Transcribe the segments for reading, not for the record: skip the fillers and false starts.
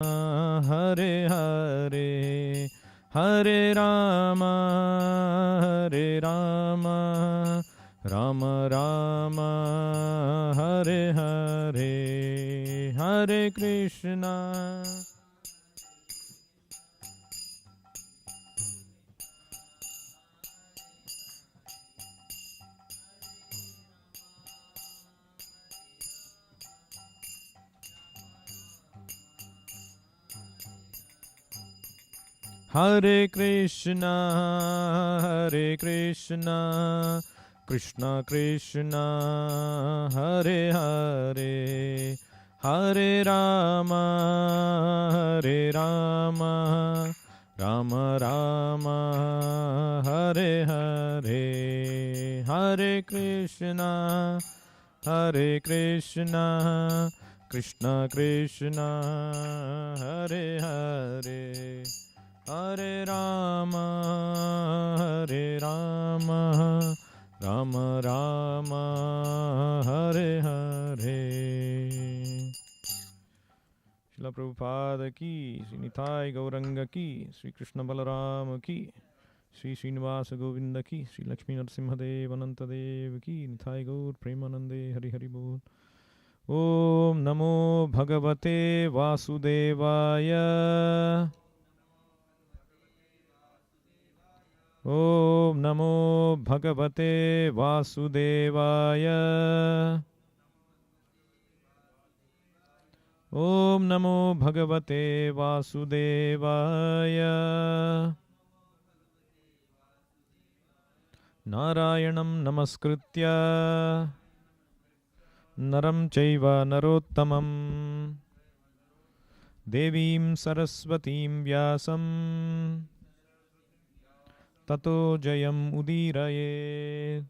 Hare Hare, Hare Rama, Hare Rama, Rama Rama, Hare Hare, Hare Krishna. Hare Krishna, Hare Krishna, Krishna Krishna, Hare Hare, Hare Rama, Hare Rama, Rama Rama, Hare Hare, Hare Krishna, Hare Krishna, Krishna Krishna, Hare Hare. Hare Rama, Hare Rama, Rama Rama, Hare Hare. Srila Prabhupada ki, Sri Nitai Gauranga ki, Sri Krishna Balarama ki, Sri Srinivasa Govinda ki, Sri Lakshmi Narasimhadev Anantadev ki, Nitai Gaur Premanande Hari Hari Bol. Om Namo Bhagavate Vasudevaya. Om Namo Bhagavate Vasudevaya. Om Namo Bhagavate Vasudevaya. Narayanam Namaskritya Naram Chaiva Narottamam Devim Saraswatim Vyasam Tato Jayam Udiraye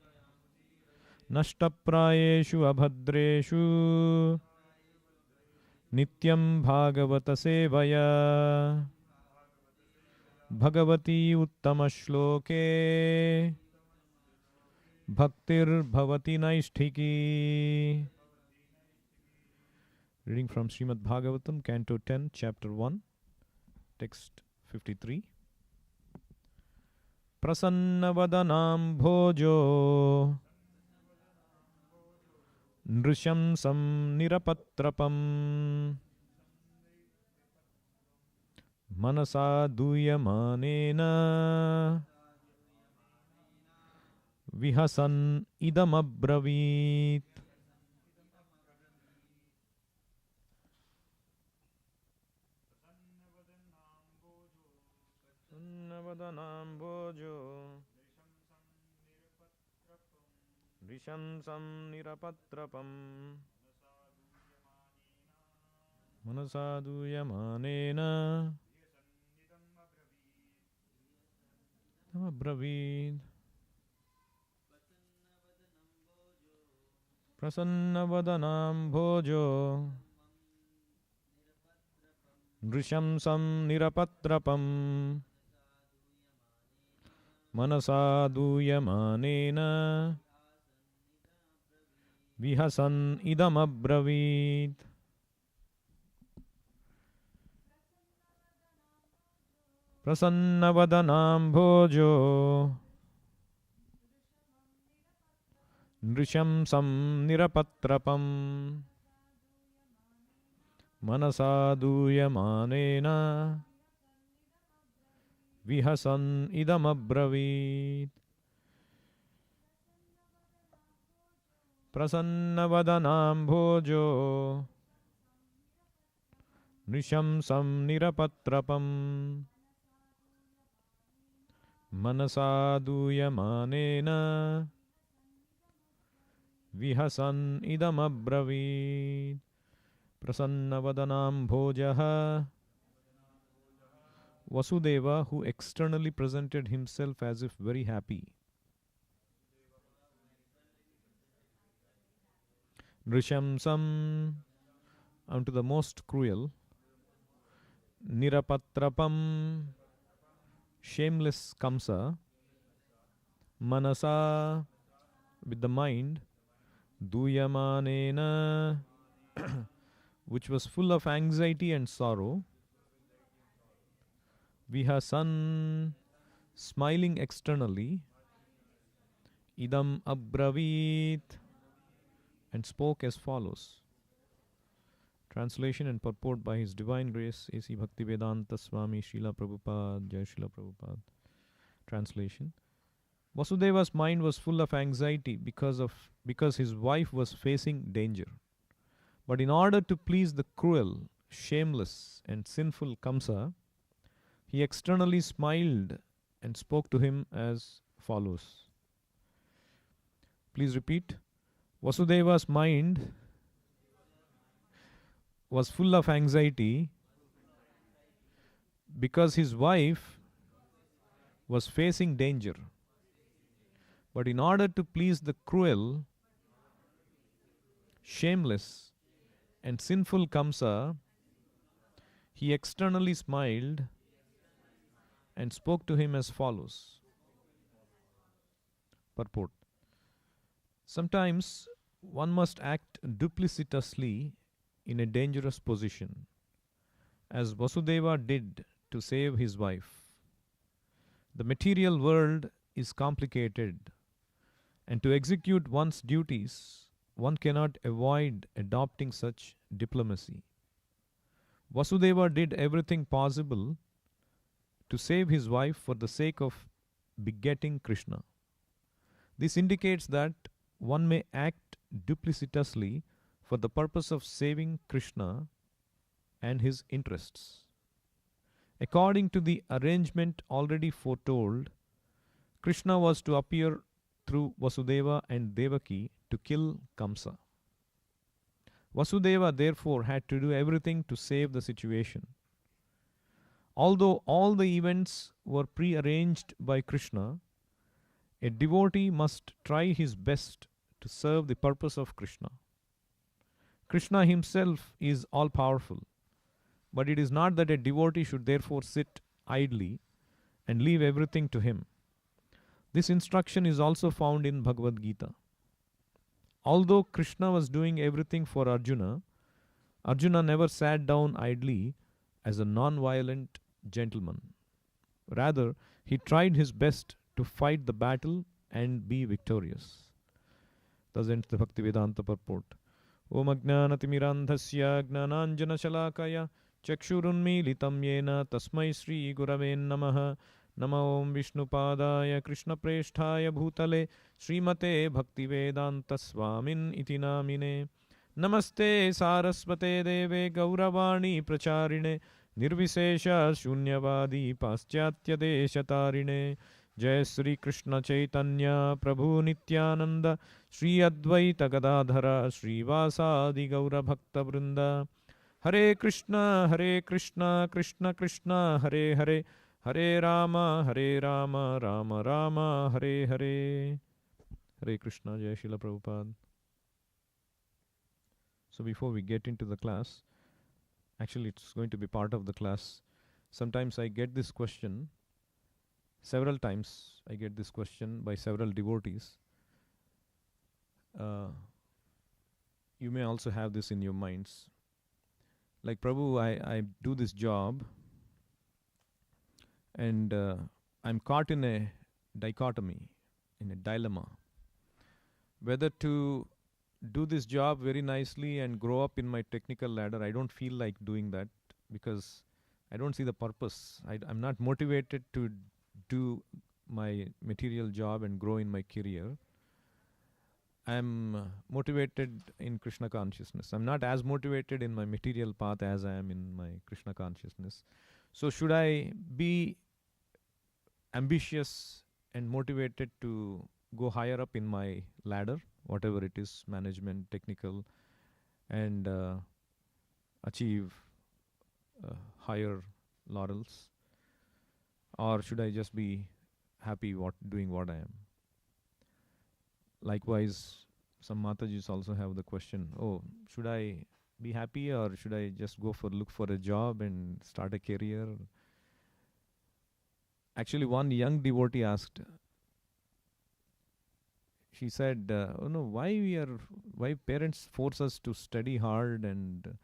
Nashtaprayeshu Abhadreshu Nityam Bhagavata Sevaya Bhagavati Uttama Shloke Bhaktir Bhavati Naisthiki. Reading from Srimad Bhagavatam, Canto 10, Chapter 1, Text 53. Prasannavadanam bhojo Nrishamsam nirapatrapam Manasa duyamanena Vihasan idamabravit. Prasannavadanam bhojo Rishamsam nirapatrapam Manasadu yamanena Abravit. Prasannavadanam bhojo Rishamsam nirapatrapam Manasadu yamanena Vihasan idamabravit. Prasannavadanam bhojo Nrishamsam nirapatrapam Manasadu yamanena Vihasan idamabravit. Prasannavadanam bhojo Nrishamsam nirapatrapam Manasadu yamanena Vihasan idamabravit. Prasannavadanam bhojaha. Vasudeva, who externally presented himself as if very happy. Nrishamsam, unto the most cruel. Nirapatrapam, shameless Kamsa. Manasa, with the mind. Duyamanena, which was full of anxiety and sorrow. Vihasan, smiling externally, idam abravit, and spoke as follows. Translation and purport by His Divine Grace A.C. Bhaktivedanta Swami Srila Prabhupada, Jai Srila Prabhupada. Translation. Vasudeva's mind was full of anxiety because his wife was facing danger. But in order to please the cruel, shameless, and sinful Kamsa, he externally smiled and spoke to him as follows. Please repeat. Vasudeva's mind was full of anxiety because his wife was facing danger. But in order to please the cruel, shameless, and sinful Kamsa, he externally smiled and spoke to him as follows. Purport. Sometimes one must act duplicitously in a dangerous position, as Vasudeva did to save his wife. The material world is complicated, and to execute one's duties, one cannot avoid adopting such diplomacy. Vasudeva did everything possible to save his wife for the sake of begetting Krishna. This indicates that one may act duplicitously for the purpose of saving Krishna and his interests. According to the arrangement already foretold, Krishna was to appear through Vasudeva and Devaki to kill Kamsa. Vasudeva therefore had to do everything to save the situation. Although all the events were pre-arranged by Krishna, a devotee must try his best to serve the purpose of Krishna. Krishna himself is all-powerful, but it is not that a devotee should therefore sit idly and leave everything to him. This instruction is also found in Bhagavad Gita. Although Krishna was doing everything for Arjuna, Arjuna never sat down idly as a non-violent gentleman. Rather, he tried his best to fight the battle and be victorious. Thus ends the Bhaktivedanta purport. Om Ajnanatimirandhasya Gnananjana Chakshurunmilitam Yena Tasmai Sri Gurave Namaha Namo Om Vishnupadaya Krishna Presthaya Bhutale Srimate Bhaktivedanta Swamin Iti Namine Namaste Saraswate Deve Gauravani Pracharine Nirvisesha Shunyavadi Paschatya Deshatarine Jai Sri Krishna Chaitanya Prabhu Nityananda Sri Advaita Gadadhara Sri Vasadi Gaura Bhakta Vrinda Hare Krishna Krishna Krishna Hare Hare Hare Rama Rama Rama Hare Hare. Hare Krishna, Jai Srila Prabhupada. So before we get into the class, actually it's going to be part of the class. Sometimes I get this question, several times I get this question by several devotees. You may also have this in your minds. Like, Prabhu, I do this job and I'm caught in a dichotomy, in a dilemma, whether to do this job very nicely and grow up in my technical ladder. I don't feel like doing that because I don't see the purpose. I'm not motivated to do my material job and grow in my career. I'm motivated in Krishna consciousness. I'm not as motivated in my material path as I am in my Krishna consciousness. So should I be ambitious and motivated to go higher up in my ladder, whatever it is, management, technical, and achieve higher laurels? Or should I just be happy doing what I am? Likewise, some Matajis also have the question, oh, should I be happy or should I just look for a job and start a career? Actually, one young devotee asked, she said, oh no, why parents force us to study hard and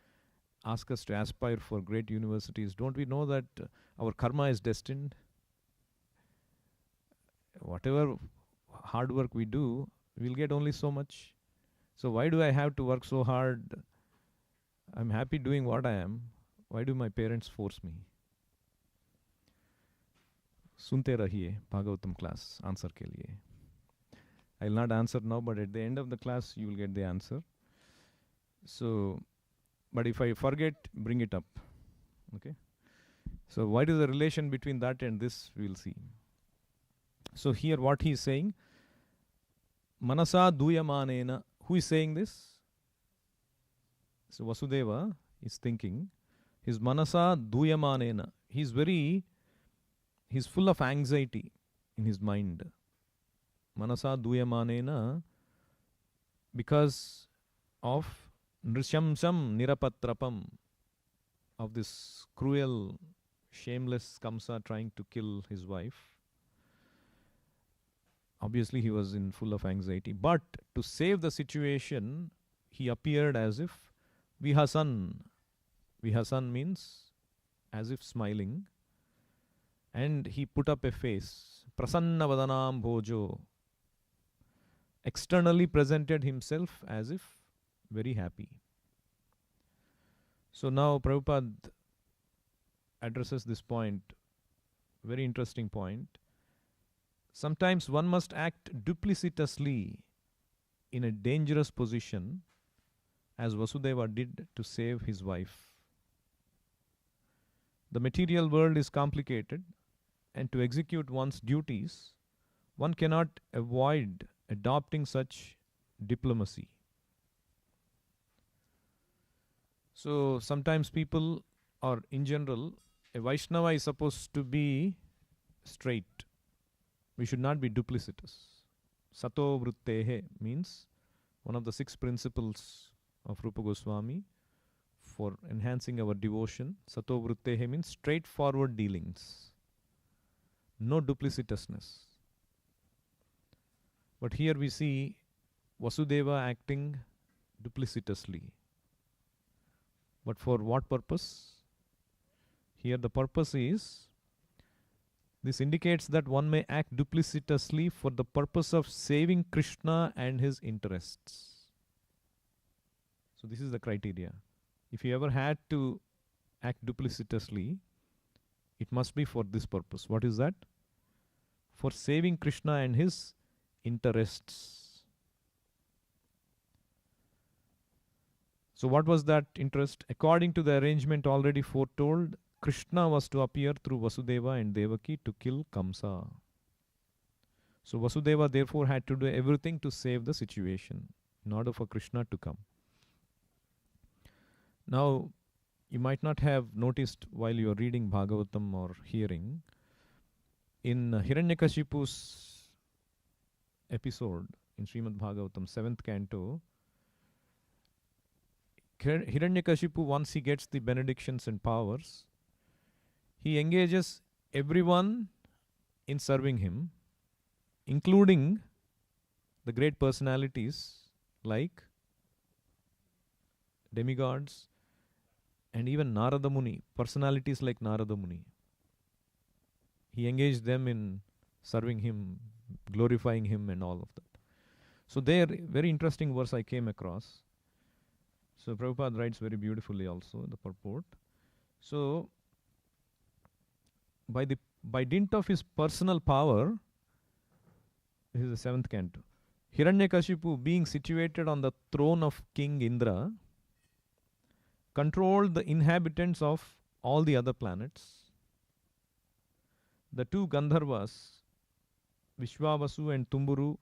ask us to aspire for great universities. Don't we know that our karma is destined? Whatever hard work we do, we'll get only so much. So why do I have to work so hard? I'm happy doing what I am. Why do my parents force me? सुनते रहिए Bhagavatam class answer के लिए. I will not answer now, but at the end of the class you will get the answer. So, but if I forget, bring it up. Okay. So what is the relation between that and this? We will see. So here what he is saying, Manasa Duyamanena. Who is saying this? So Vasudeva is thinking, his Manasa Duyamanena. He's full of anxiety in his mind. Manasa Duyamanena, because of Nrishamsam Nirapatrapam, of this cruel, shameless Kamsa trying to kill his wife. Obviously he was in full of anxiety. But to save the situation, he appeared as if Vihasan. Vihasan means as if smiling. And he put up a face. Prasanna Vadanam Bhojo. Externally presented himself as if very happy. So now Prabhupada addresses this point, very interesting point. Sometimes one must act duplicitously in a dangerous position, as Vasudeva did to save his wife. The material world is complicated, and to execute one's duties, one cannot avoid adopting such diplomacy. So sometimes people, or in general, a Vaisnava is supposed to be straight. We should not be duplicitous. Sato Vruttehe means one of the 6 principles of Rupa Goswami for enhancing our devotion. Sato Vruttehe means straightforward dealings. No duplicitousness. But here we see Vasudeva acting duplicitously. But for what purpose? Here the purpose is, this indicates that one may act duplicitously for the purpose of saving Krishna and his interests. So this is the criteria. If you ever had to act duplicitously, it must be for this purpose. What is that? For saving Krishna and his interests. So what was that interest? According to the arrangement already foretold, Krishna was to appear through Vasudeva and Devaki to kill Kamsa. So Vasudeva therefore had to do everything to save the situation in order for Krishna to come. Now, you might not have noticed while you are reading Bhagavatam or hearing, in Hiranyakashipu's episode in Srimad Bhagavatam, 7th canto, Hiranyakashipu, once he gets the benedictions and powers, he engages everyone in serving him, including the great personalities like demigods and even Narada Muni, personalities like Narada Muni. He engaged them in serving him, glorifying him and all of that. So there, very interesting verse I came across. So Prabhupada writes very beautifully also, the purport. So, by dint of his personal power, this is the 7th canto, Hiranyakashipu, being situated on the throne of King Indra, controlled the inhabitants of all the other planets. The 2 Gandharvas, Vishwavasu and Tumburu,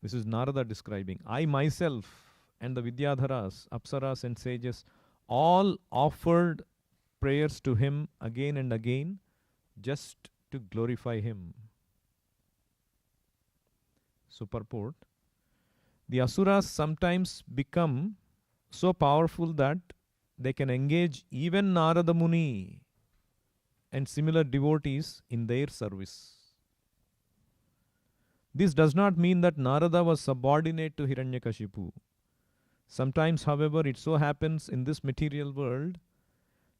this is Narada describing, I myself and the Vidyadharas, Apsaras and sages, all offered prayers to him again and again just to glorify him. So purport, the Asuras sometimes become so powerful that they can engage even Narada Muni and similar devotees in their service. This does not mean that Narada was subordinate to Hiranyakashipu. Sometimes, however, it so happens in this material world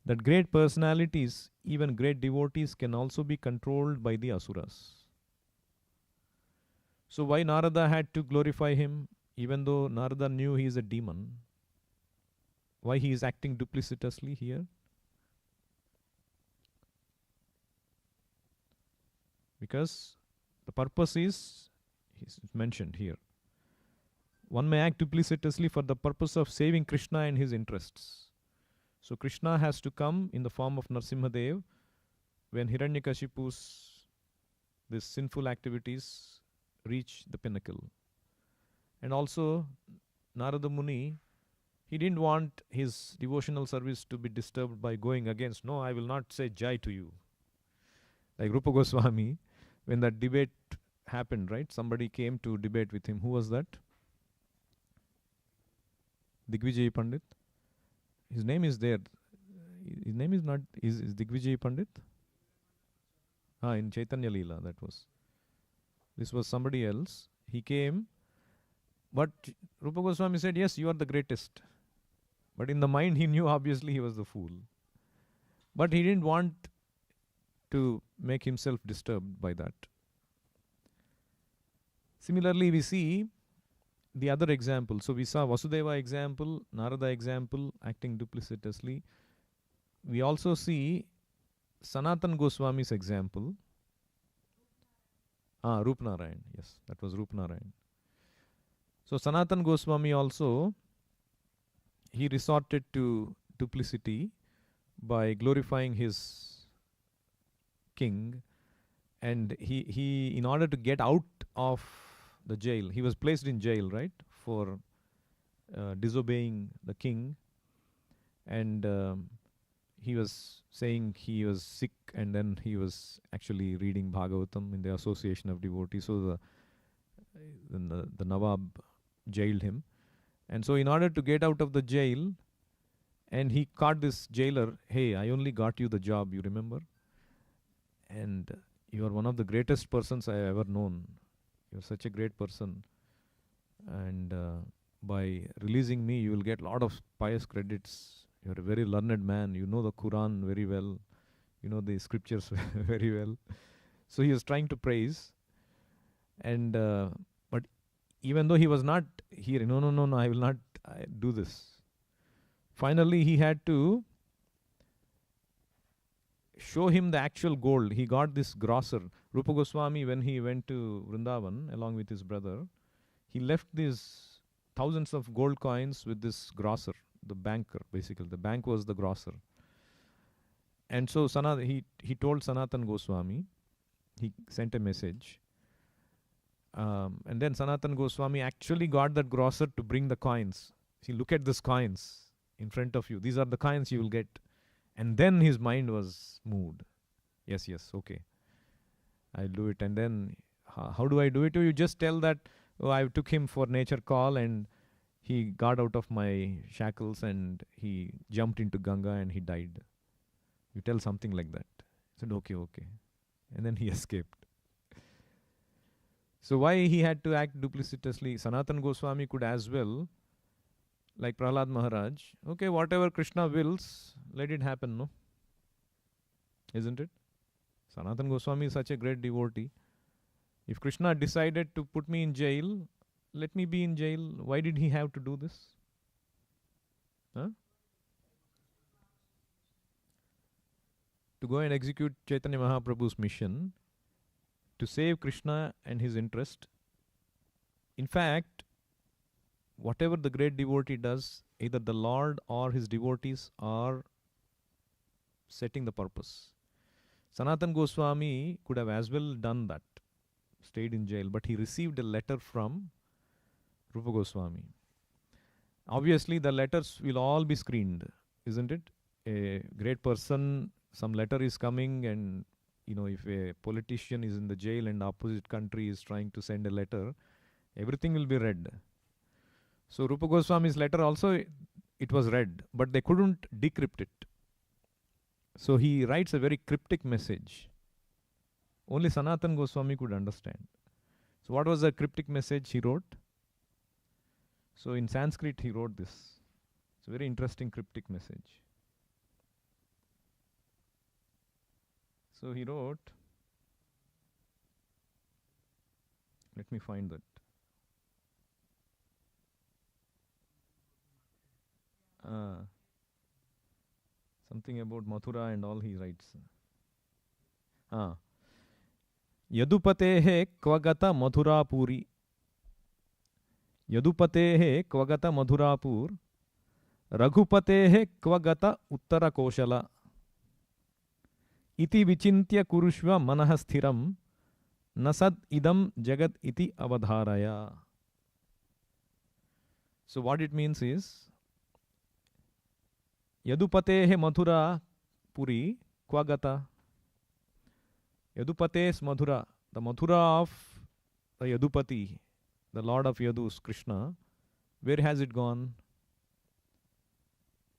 that great personalities, even great devotees, can also be controlled by the asuras. So, why Narada had to glorify him, even though Narada knew he is a demon? Why he is acting duplicitously here? Because the purpose is mentioned here. One may act duplicitously for the purpose of saving Krishna and his interests. So Krishna has to come in the form of Narsimhadev when Hiranyakashipu's these sinful activities reach the pinnacle. And also Narada Muni, he didn't want his devotional service to be disturbed by going against, no, I will not say Jai to you. Like Rupa Goswami, when that debate happened, right? Somebody came to debate with him. Who was that? Digvijay Pandit. His name is there. His name is not, is Digvijay Pandit? In Chaitanya Leela, that was. This was somebody else. He came, but Rupa Goswami said, yes, you are the greatest. But in the mind, he knew obviously he was the fool. But he didn't want to make himself disturbed by that. Similarly, we see the other example. So we saw Vasudeva example, Narada example, acting duplicitously. We also see Sanatan Goswami's example. Rupnarayan. Yes, that was Rupnarayan. So Sanatan Goswami also, he resorted to duplicity by glorifying his king, and he in order to get out of the jail, he was placed in jail, right, for disobeying the king, and he was saying he was sick, and then he was actually reading Bhagavatam in the association of devotees. So the Nawab jailed him, and so in order to get out of the jail, and he caught this jailer, hey, I only got you the job, you remember? And you are one of the greatest persons I have ever known. You're such a great person. And by releasing me, you will get a lot of pious credits. You're a very learned man. You know the Quran very well. You know the scriptures very well. So he was trying to praise. And but even though he was not hearing, no, I will not do this. Finally, he had to show him the actual gold. He got this grosser. Rupa Goswami, when he went to Vrindavan along with his brother, he left these thousands of gold coins with this grosser, the banker, basically. The bank was the grosser. And so he told Sanatan Goswami, he sent a message. And then Sanatan Goswami actually got that grosser to bring the coins. See, look at these coins in front of you. These are the coins you will get. And then his mind was moved. Yes, okay. I'll do it. And then, how do I do it? You just tell that, I took him for nature call and he got out of my shackles and he jumped into Ganga and he died. You tell something like that. I said, okay. And then he escaped. So why he had to act duplicitously? Sanatan Goswami could as well, like Prahlad Maharaj, okay, whatever Krishna wills, let it happen, no? Isn't it? Sanatan Goswami is such a great devotee. If Krishna decided to put me in jail, let me be in jail. Why did he have to do this? Huh? To go and execute Chaitanya Mahaprabhu's mission, to save Krishna and his interest. In fact, whatever the great devotee does, either the Lord or his devotees are setting the purpose. Sanatan Goswami could have as well done that, stayed in jail, but he received a letter from Rupa Goswami. Obviously, the letters will all be screened, isn't it? A great person, some letter is coming, and if a politician is in the jail and the opposite country is trying to send a letter, everything will be read. So Rupa Goswami's letter also, it was read, but they couldn't decrypt it. So he writes a very cryptic message. Only Sanatan Goswami could understand. So what was the cryptic message he wrote? So in Sanskrit he wrote this. It's a very interesting cryptic message. So he wrote, let me find that. Something about Mathura and all he writes. Yadupatehe kvagata Mathurapuri. Yadupatehe kvagata Madhurapur. Raghupatehe kvagata Uttara Koshala. Iti vichintya kurushva manah sthiram. Nasad idam jagat iti avadharaya. So what it means is, Yadupatehe Mathura Puri Kvagata. Yadupate's Mathura, the Mathura of the Yadupati, the Lord of Yadus, Krishna, where has it gone?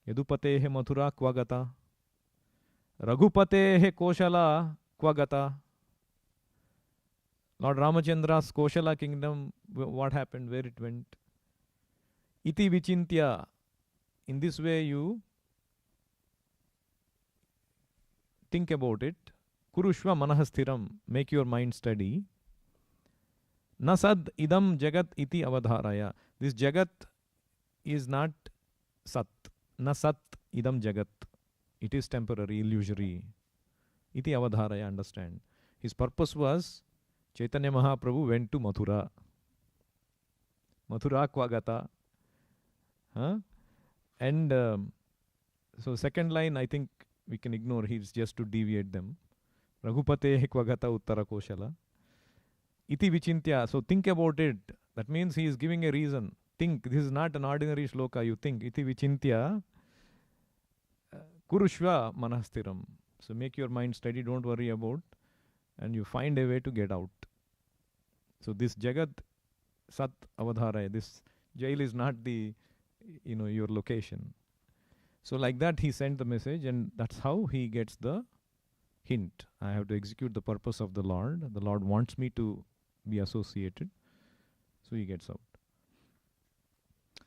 Yadupatehe Mathura Kvagata. Raghupatehe Koshala Kvagata. Lord Ramachandra's Koshala kingdom, what happened, where it went? Iti vichintya. In this way you think about it. Kurushva manah sthiram. Make your mind steady. Nasad idam jagat iti avadharaya. This jagat is not sat. Nasat idam jagat. It is temporary, illusory. Iti avadharaya, understand. His purpose was, Chaitanya Mahaprabhu went to Mathura. Mathura Kvagata. And so second line, I think we can ignore. He's just to deviate them. Raghupate Kvagata Uttara Koshala. Iti vichintya. So think about it. That means he is giving a reason. Think. This is not an ordinary shloka. You think. Iti vichintya. Kurushva manastiram. So make your mind steady. Don't worry about. And you find a way to get out. So this Jagat Sat Avadharaya. This jail is not the, your location. So like that he sent the message, and that's how he gets the hint. I have to execute the purpose of the Lord. The Lord wants me to be associated. So he gets out.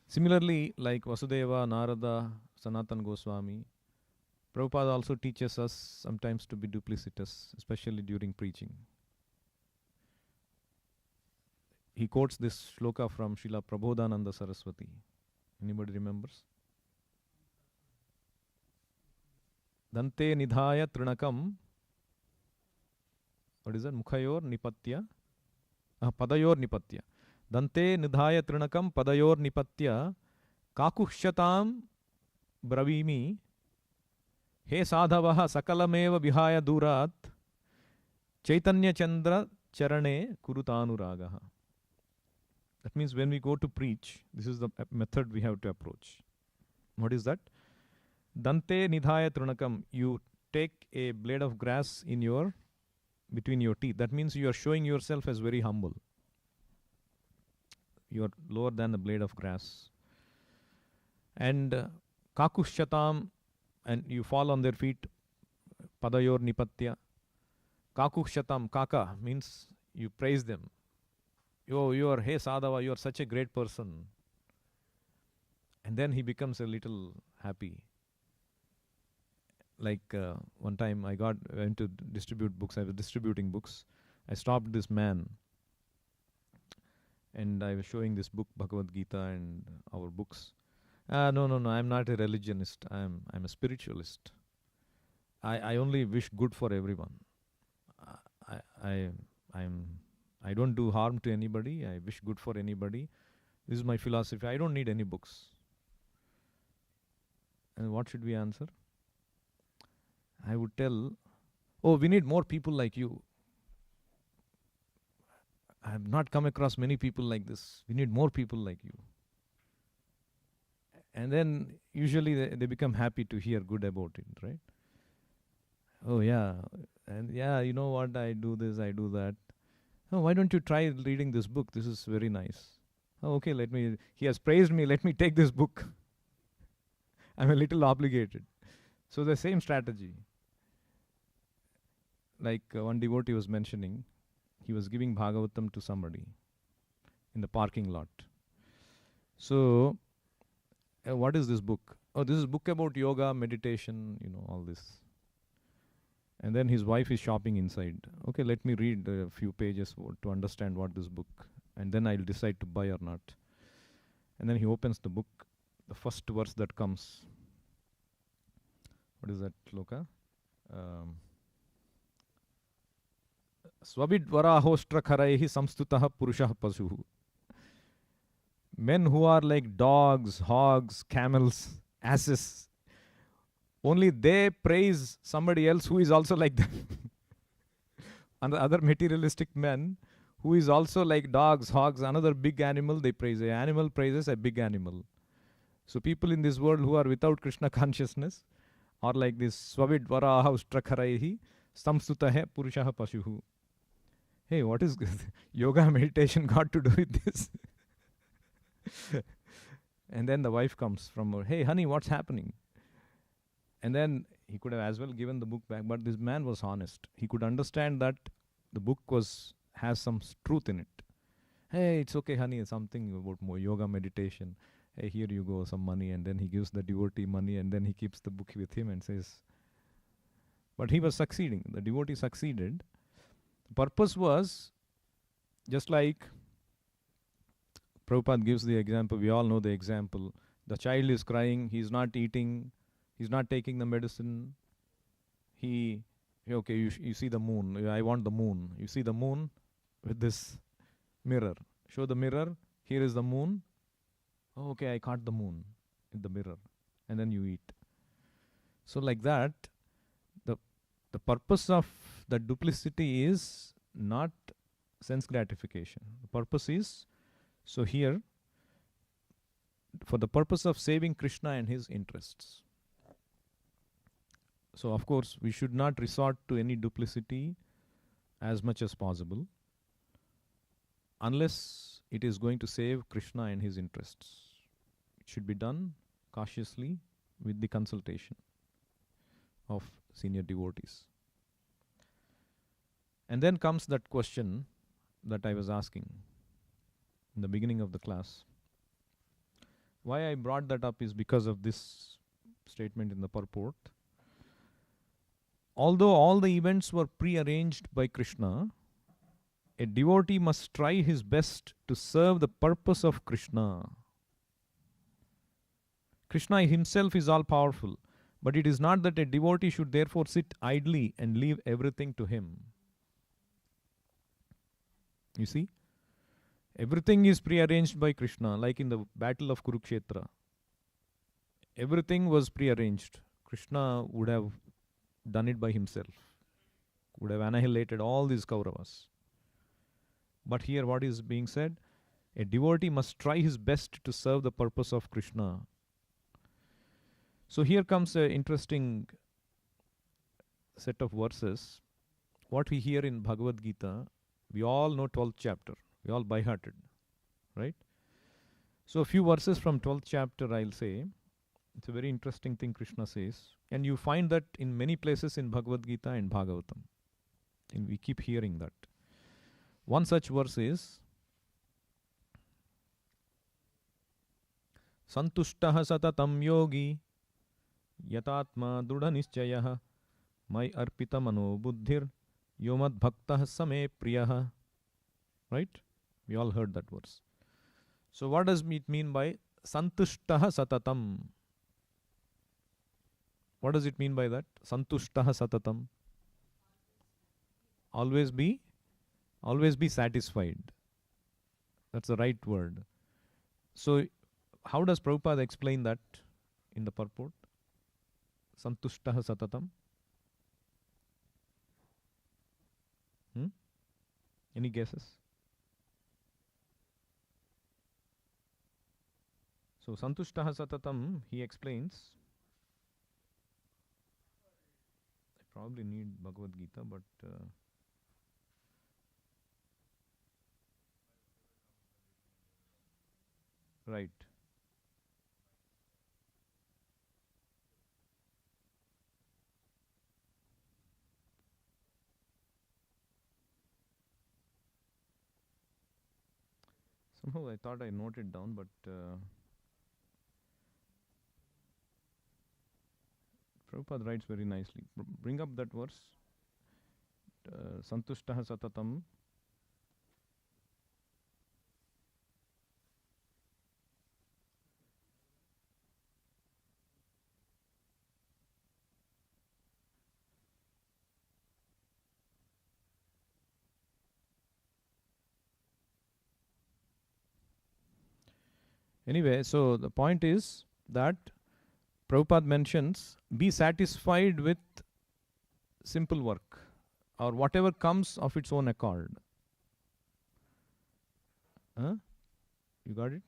Similarly, like Vasudeva, Narada, Sanatan Goswami, Prabhupada also teaches us sometimes to be duplicitous, especially during preaching. He quotes this shloka from Srila Prabodhananda Saraswati. Anybody remembers? Dante nidhaya trinakam. What is that? Mukhayor nipatya. Padayor nipatya. Dante nidhaya trinakam padayor nipatya. Kakushyatam bravimi. He sadhavaha sakalameva vihaya durat. Chaitanya Chandra charane kurutanuragaha. That means when we go to preach, this is the method we have to approach. What is that? Dante nidhaya trunakam. You take a blade of grass between your teeth. That means you are showing yourself as very humble. You are lower than a blade of grass. And kakushyatam, and you fall on their feet. Padayor nipatya. Kakushyatam, kaka means you praise them. You are, hey Sadhava, you are such a great person. And then he becomes a little happy. Like one time I went to distribute books. I was distributing books. I stopped this man. And I was showing this book, Bhagavad Gita, and our books. No, I'm not a religionist. I'm a spiritualist. I only wish good for everyone. I don't do harm to anybody. I wish good for anybody. This is my philosophy. I don't need any books. And what should we answer? I would tell, we need more people like you. I have not come across many people like this. We need more people like you. And then usually they become happy to hear good about it, right? Oh yeah, and yeah, you know what, I do this, I do that. Oh, why don't you try reading this book? This is very nice. Oh, okay, he has praised me, let me take this book. I'm a little obligated. So the same strategy. Like one devotee was mentioning, he was giving Bhagavatam to somebody in the parking lot. So, what is this book? Oh, this is a book about yoga, meditation, all this. And then his wife is shopping inside. Okay, let me read a few pages to understand what this book, and then I'll decide to buy or not. And then he opens the book. The first verse that comes. What is that, Shloka? Swavidvarahostrakharaihi samstutah purushah pasuhu. Men who are like dogs, hogs, camels, asses, only they praise somebody else who is also like them. And the other materialistic men who is also like dogs, hogs, another big animal, they praise. An animal praises a big animal. So people in this world who are without Krishna consciousness are like this Swavidvaraha Ustrakharaihi Samsutahe Purushaha Pashuhu. Hey, what is yoga meditation got to do with this? And then the wife comes from her, hey honey, what's happening? And then he could have as well given the book back, but this man was honest. He could understand that the book has some truth in it. Hey, it's okay, honey, something about more yoga meditation. Hey, here you go, some money. And then he gives the devotee money, and then he keeps the book with him and says, but he was succeeding. The devotee succeeded. The purpose was just like Prabhupada gives the example. We all know the example. The child is crying, he's not eating, he's not taking the medicine. Okay, you see the moon. I want the moon. You see the moon with this mirror. Show the mirror. Here is the moon. Oh, okay, I caught the moon in the mirror. And then you eat. So like that, the purpose of the duplicity is not sense gratification. The purpose is, so here, for the purpose of saving Krishna and his interests. So of course, we should not resort to any duplicity as much as possible, unless it is going to save Krishna and his interests. It should be done cautiously with the consultation of senior devotees. And then comes that question that I was asking in the beginning of the class. Why I brought that up is because of this statement in the purport. Although all the events were pre-arranged by Krishna, a devotee must try his best to serve the purpose of Krishna. Krishna himself is all-powerful, but it is not that a devotee should therefore sit idly and leave everything to him. You see? Everything is prearranged by Krishna, like in the battle of Kurukshetra. Everything was prearranged. Krishna would have done it by himself, would have annihilated all these Kauravas. But here what is being said? A devotee must try his best to serve the purpose of Krishna. So here comes an interesting set of verses. What we hear in Bhagavad Gita, we all know 12th chapter. We all by-hearted, right? So a few verses from 12th chapter I'll say. It's a very interesting thing Krishna says. And you find that in many places in Bhagavad Gita and Bhagavatam. And we keep hearing that. One such verse is, Santushtaha satatam yogi yatatma drudha nischayah mai arpita mano buddhir yomad bhaktah same priyaha. Right? We all heard that verse. So what does it mean by Santushtaha satatam? What does it mean by that? Santushtaha satatam. Always be satisfied. That's the right word. So how does Prabhupada explain that in the purport? Santushtaha satatam. Any guesses? So Santushtaha satatam, he explains. I probably need Bhagavad Gita, but right. Somehow I thought I noted down, but Prabhupada writes very nicely. Bring up that verse. Santushtaha satatam. Anyway, so the point is that Prabhupada mentions be satisfied with simple work or whatever comes of its own accord. Huh? You got it?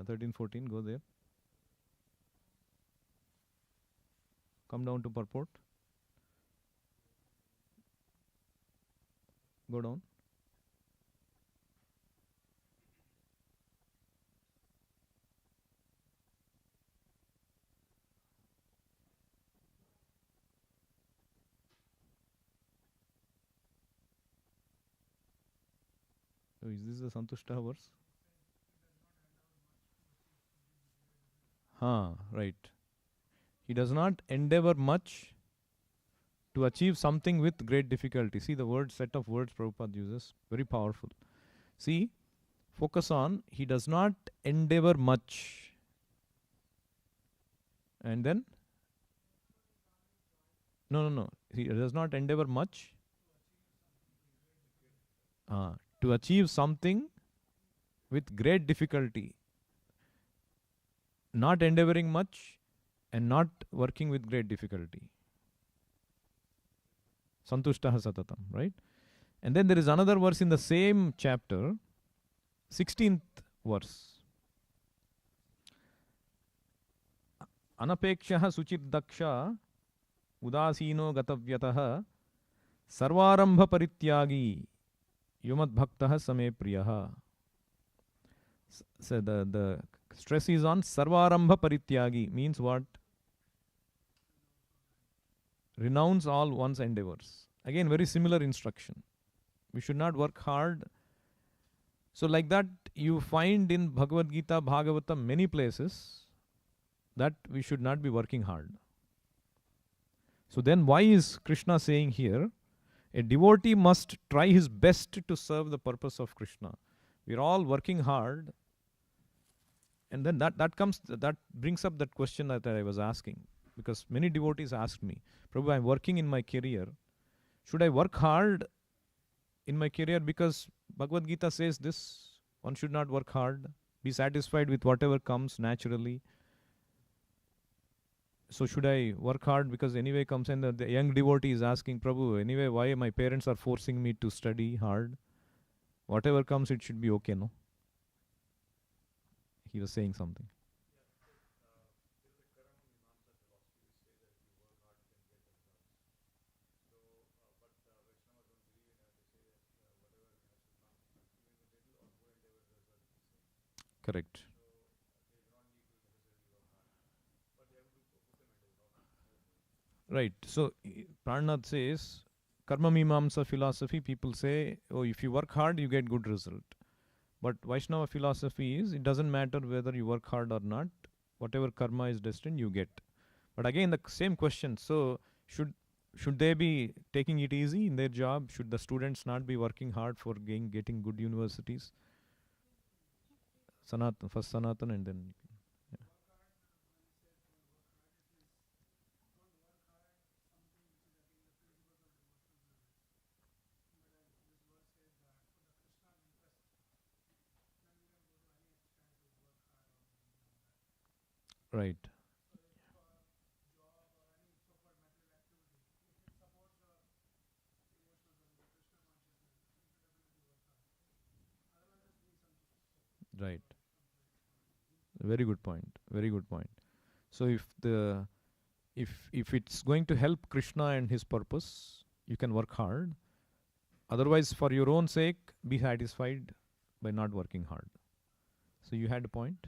13, 14, go there. Come down to purport. Go down. So is this the Santushta verse? Right. He does not endeavor much to achieve something with great difficulty. See the word set of words Prabhupada uses, very powerful. See, focus on, he does not endeavor much. And then? No. He does not endeavor much to achieve something with great difficulty. Not endeavoring much and not working with great difficulty. Santushtaha satatam, right? And then there is another verse in the same chapter, 16th verse. Anapekshaha suchirdaksha udasino gatavyataha sarvarambha parityagi yumad bhaktaha same priyaha. So the stress is on sarvarambha parityagi, means what? Renounce all one's endeavors. Again, very similar instruction. We should not work hard. So like that, you find in Bhagavad Gita, Bhagavatam, many places that we should not be working hard. So then why is Krishna saying here, a devotee must try his best to serve the purpose of Krishna. We are all working hard. And then that brings up that question that I was asking. Because many devotees asked me, Prabhu, I'm working in my career. Should I work hard in my career? Because Bhagavad Gita says this, one should not work hard. Be satisfied with whatever comes naturally. So should I work hard because anyway comes, and the young devotee is asking, Prabhu, anyway, why my parents are forcing me to study hard? Whatever comes, it should be okay, no? He was saying something. Correct. Right. So Pranath says, Karma Mimamsa philosophy, people say, oh, if you work hard, you get good result. But Vaisnava philosophy is, it doesn't matter whether you work hard or not, whatever karma is destined, you get. But again, the same question. So should they be taking it easy in their job? Should the students not be working hard for getting good universities? Sanatan, first Sanatan and then... Right. Right. Very good point. Very good point. So if it's going to help Krishna and his purpose, you can work hard. Otherwise, for your own sake, be satisfied by not working hard. So you had a point?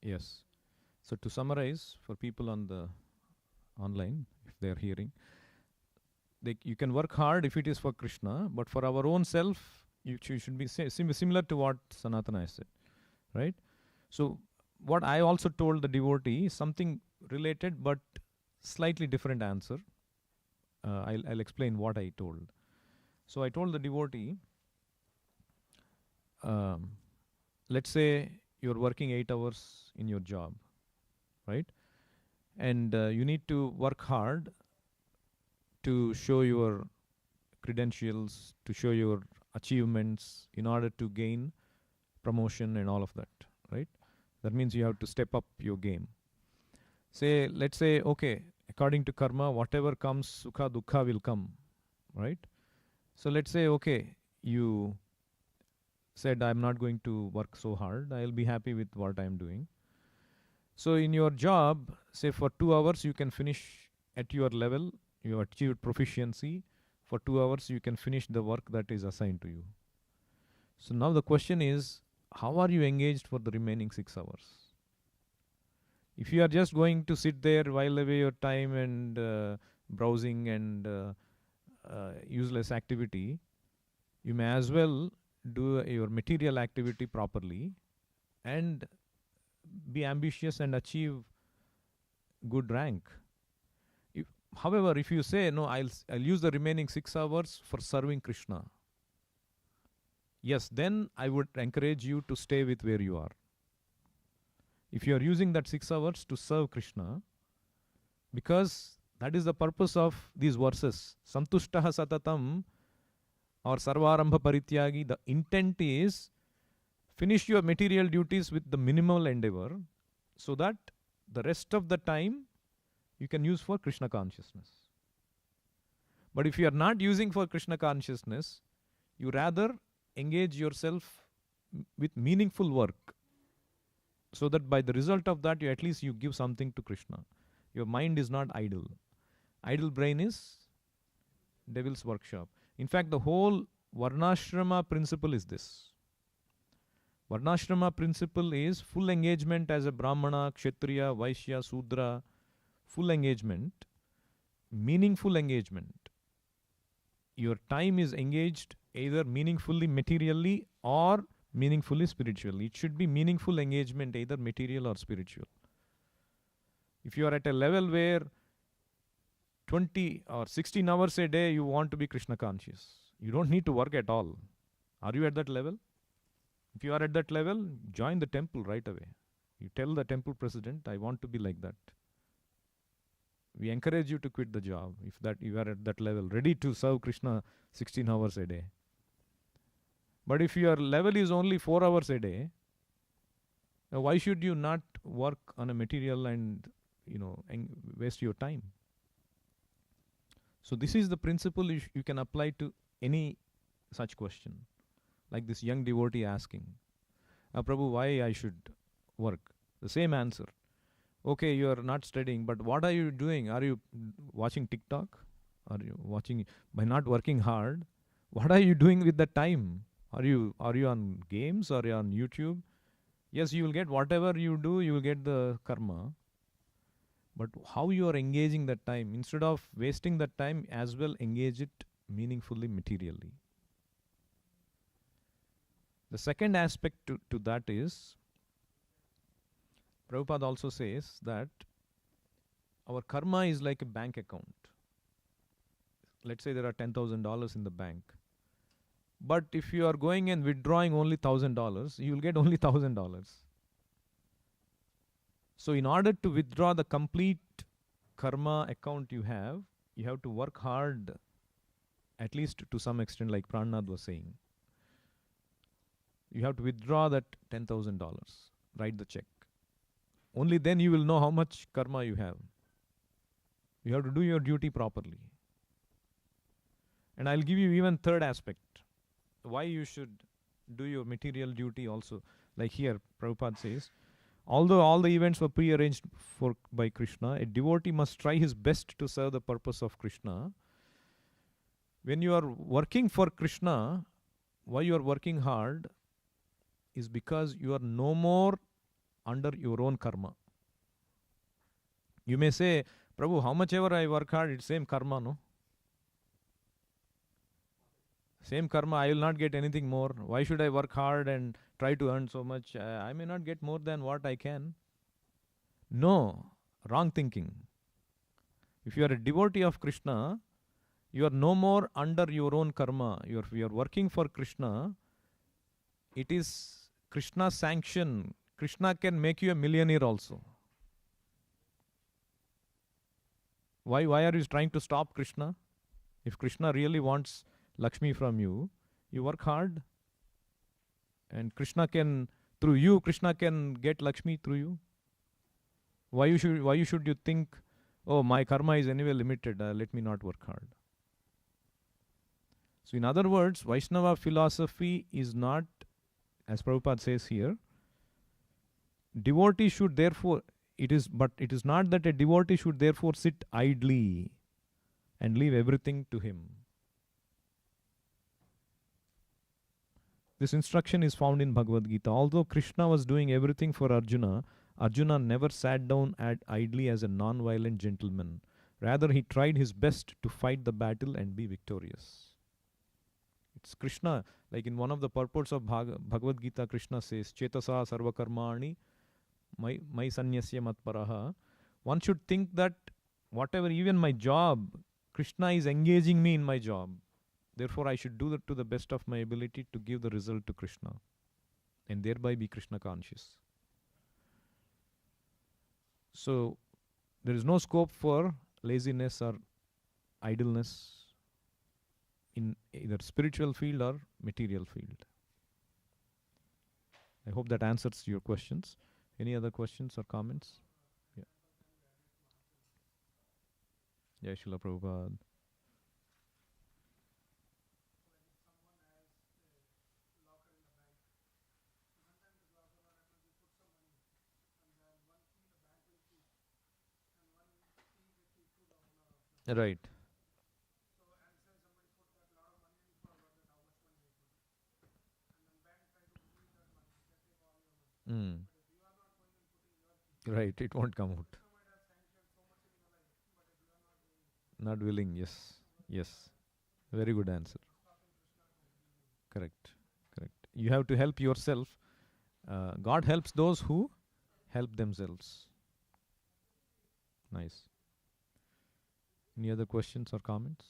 Yes. So to summarize, for people on the online, if they are hearing, you can work hard if it is for Krishna, but for our own self, you should be similar to what Sanatana has said, right? So what I also told the devotee is something related, but slightly different answer. I'll explain what I told. So I told the devotee, um, let's say you're working 8 hours in your job, right? And you need to work hard to show your credentials, to show your achievements in order to gain promotion and all of that, right? That means you have to step up your game. Let's say, okay, according to karma, whatever comes, sukha, dukkha will come, right? So let's say, okay, you said, I'm not going to work so hard. I'll be happy with what I'm doing. So in your job, say for 2 hours, you can finish at your level, you achieved proficiency. For 2 hours, you can finish the work that is assigned to you. So now the question is, how are you engaged for the remaining 6 hours? If you are just going to sit there while away your time and browsing and useless activity, you may as well do your material activity properly and be ambitious and achieve good rank. If, however, if you say, no, I'll use the remaining 6 hours for serving Krishna, yes, then I would encourage you to stay with where you are. If you are using that 6 hours to serve Krishna, because that is the purpose of these verses. Santushtaha satatam or sarvarambha parityagi, the intent is finish your material duties with the minimal endeavor so that the rest of the time you can use for Krishna consciousness. But if you are not using for Krishna consciousness, you rather engage yourself with meaningful work so that by the result of that, you at least you give something to Krishna. Your mind is not idle. Idle brain is devil's workshop. In fact, the whole Varnashrama principle is this. Varnashrama principle is full engagement as a Brahmana, Kshatriya, Vaishya, Sudra, full engagement, meaningful engagement. Your time is engaged either meaningfully materially or meaningfully spiritually. It should be meaningful engagement, either material or spiritual. If you are at a level where 20 or 16 hours a day you want to be Krishna conscious, you don't need to work at all. Are you at that level? If you are at that level, join the temple right away. You tell the temple president, I want to be like that. We encourage you to quit the job if that you are at that level, ready to serve Krishna 16 hours a day. But if your level is only 4 hours a day, why should you not work on a material and waste your time? So this is the principle you can apply to any such question. Like this young devotee asking, Prabhu, why I should work? The same answer. Okay, you are not studying, but what are you doing? Are you watching TikTok? Are you watching, by not working hard, what are you doing with the time? Are you on games? Are you on YouTube? Yes, you will get whatever you do, you will get the karma. But how you are engaging that time, instead of wasting that time, as well engage it meaningfully, materially. The second aspect to that is, Prabhupada also says that our karma is like a bank account. Let's say there are $10,000 in the bank. But if you are going and withdrawing only $1,000, you will get only $1,000. So in order to withdraw the complete karma account you have to work hard, at least to some extent, like Pranad was saying. You have to withdraw that $10,000, write the check. Only then you will know how much karma you have. You have to do your duty properly. And I'll give you even third aspect. Why you should do your material duty also. Like here, Prabhupada says, although all the events were pre-arranged by Krishna, a devotee must try his best to serve the purpose of Krishna. When you are working for Krishna, why you are working hard is because you are no more under your own karma. You may say, Prabhu, how much ever I work hard, it's same karma, no? Same karma, I will not get anything more. Why should I work hard and try to earn so much? I may not get more than what I can. No, wrong thinking. If you are a devotee of Krishna, you are no more under your own karma. You are working for Krishna. It is Krishna's sanction. Krishna can make you a millionaire also. Why are you trying to stop Krishna? If Krishna really wants Lakshmi from you, you work hard and Krishna can, through you, Krishna can get Lakshmi through you. Why should you think, oh, my karma is anyway limited, let me not work hard. So in other words, Vaisnava philosophy is not, as Prabhupada says here, devotee should therefore, it is not that a devotee should therefore sit idly and leave everything to him. This instruction is found in Bhagavad Gita. Although Krishna was doing everything for Arjuna, Arjuna never sat down idly as a non-violent gentleman. Rather, he tried his best to fight the battle and be victorious. It's Krishna, like in one of the purports of Bhagavad Gita, Krishna says, Chetasa sarva karmani mai sanyasya matparaha. One should think that whatever, even my job, Krishna is engaging me in my job. Therefore, I should do that to the best of my ability to give the result to Krishna and thereby be Krishna conscious. So, there is no scope for laziness or idleness in either spiritual field or material field. I hope that answers your questions. Any other questions or comments? Yeah. Jai Srila Prabhupada. Right. Mm. Right, it won't come out. Not willing, yes. Yes. Very good answer. Correct. Correct. You have to help yourself. God helps those who help themselves. Nice. Any other questions or comments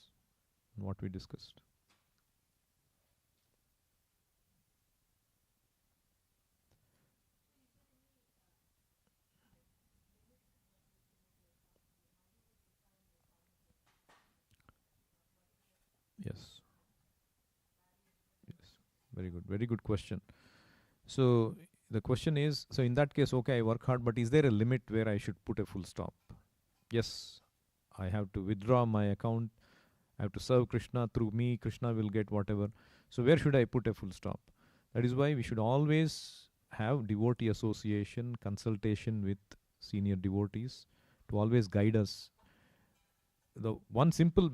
on what we discussed? Yes. Yes. Very good. Very good question. So the question is, so in that case, okay, I work hard, but is there a limit where I should put a full stop? Yes, I have to withdraw my account. I have to serve Krishna through me. Krishna will get whatever. So where should I put a full stop? That is why we should always have devotee association, consultation with senior devotees to always guide us. The one simple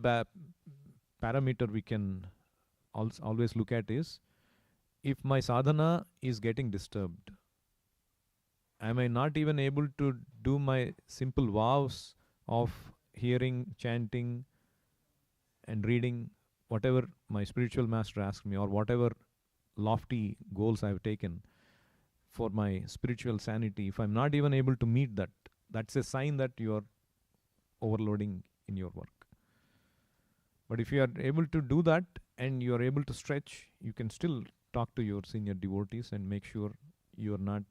parameter we can always look at is, if my sadhana is getting disturbed, am I not even able to do my simple vows of hearing, chanting, and reading whatever my spiritual master asks me, or whatever lofty goals I have taken for my spiritual sanity? If I'm not even able to meet that, that's a sign that you are overloading in your work. But if you are able to do that and you are able to stretch, you can still talk to your senior devotees and make sure you are not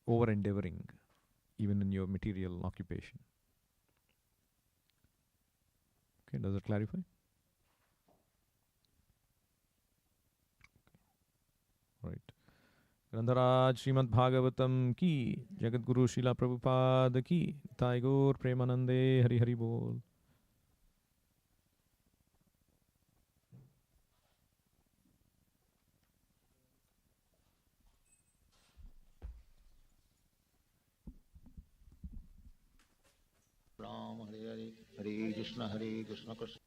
over endeavoring even in your material occupation. Okay, does it clarify? Right. Grandharaj Srimad Bhagavatam ki, Jagat Guru Srila Prabhupada ki, Nitai Gaur Premanande, Hari Hari Bol. Ram Hare Hare Hare Krishna Krishna